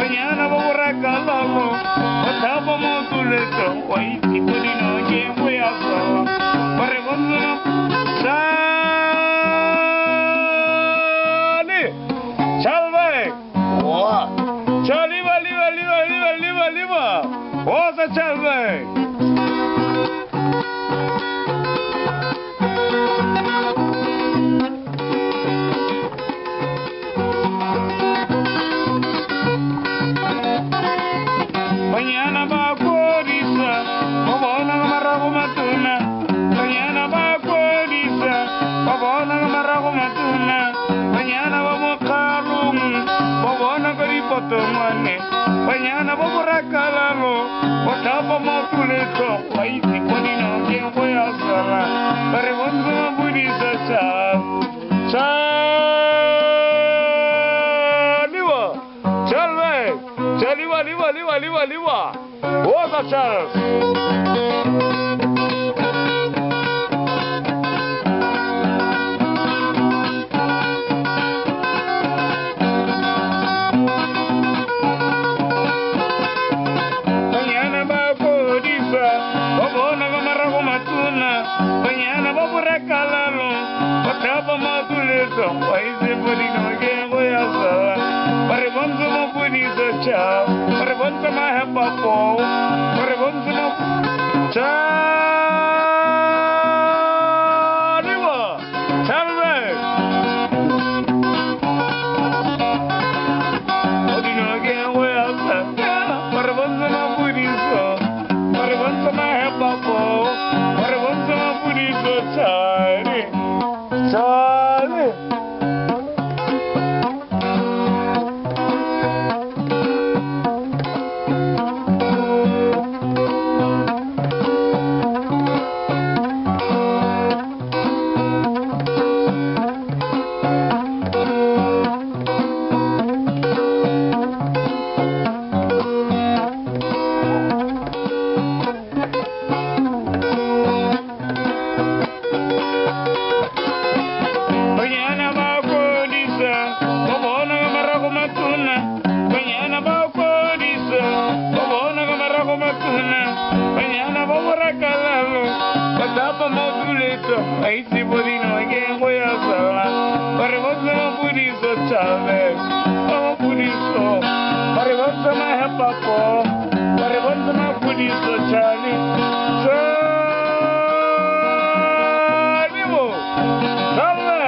mañana vamos a calarlo, pasamos tu lecho, hoy si pudino que voy a hacer, para cuando sale, salve, Charlie, osa salve. Mañana va a Corisa, babona marrago matuna. Mañana va a Corisa, babona marrago matuna. Mañana vamos a Calum, babona caripotomane. Mañana vamos a Calalo, vamos a Tuleto. Ahí si ponino, ¿quién voy a hacerla? Para cuando me pudiste Liwa. Osa Charles. Mañana va a Corisa, babona marrago matuna. Mañana va a Calalo, vamos a Tuleto. Ahí se ponino, ¿quién voy a hacerla? Para cuando me pudiste chao. Pergunta mais papo, pergunta Chaliwa, Chalve. Odino que voy a hacer, pergunta mais purizo, pergunta mais papo, pergunta mais purizo Chali, Chali. Mañana vamos a calarlo, pasamos tu lecho, ahí si pudino, ¿quién voy a hacerla? Para vos no pudiste, Chávez, no pudiste, para vos no me papo, para vos no pudiste, Charlie, ¡Sánimo! ¡Salve!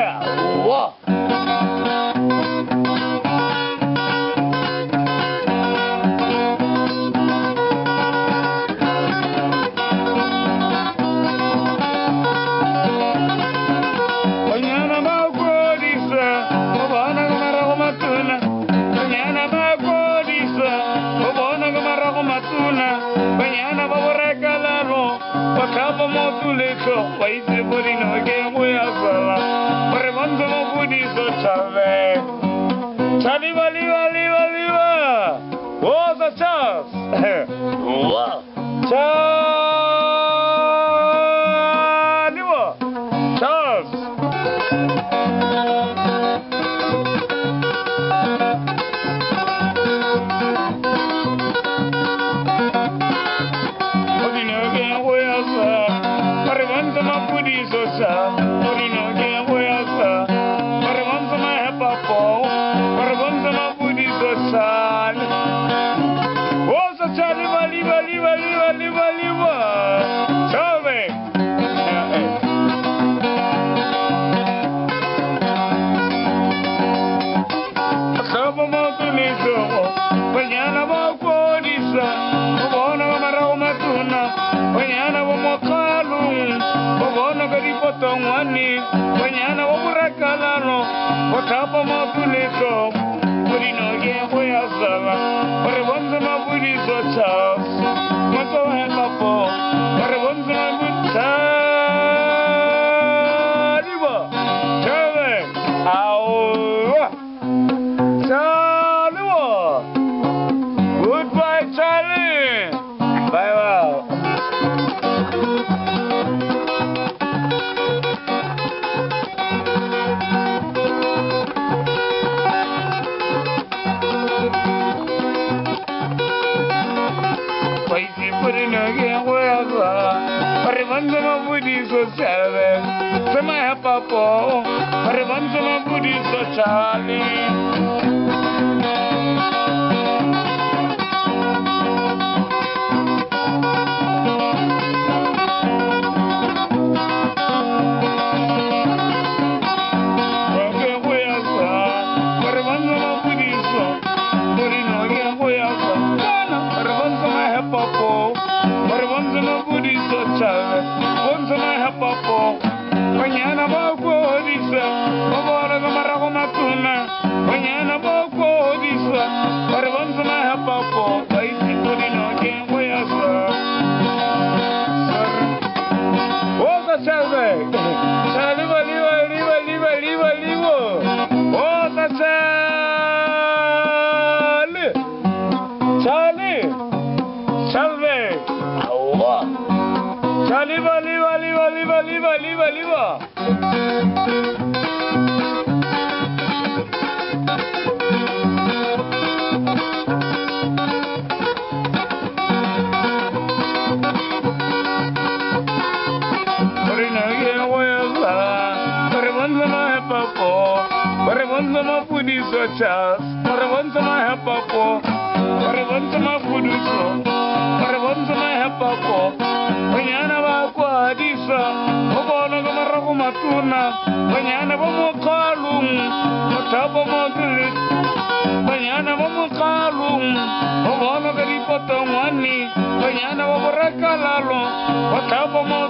Mañana vamos a calarlo, pasamos tu lecho, ahí se pudino, ¿quién voy a hacerla? Para cuando me pudiste, Chávez. Charlie, Liva. Osa Charles. Charles. Mañana va a Corisa, babona marrago matuna. Mañana vamos a Calum, babona caripotomane. Mañana vamos a Calalo, vamos a Tuleto. Purino que voy a hacerla, para cuando me pudiste Charles, no te voy a papo, para cuando me pudiste Chaliwa, Chávez, ahora, Chaliwa. Goodbye, Charlie. Bye, bye. papo, re bonzo ma budi sociali. Mañana poco dice, ahora no me rago matuna. Mañana poco dice, para bonzo me papo, ahí si tú no quien voy a hacer. Oga salve, saliva, liva. Oga salve. Aua. Saliva. Para pudiso chas, para papo, para pudiso, para papo. Mañana va cuadisa, obono como rojo matuna. Mañana vamos calum, matapa madrid. Mañana vamos calum, obono que ripotongani. Mañana vamos recalalo, matapa madrid.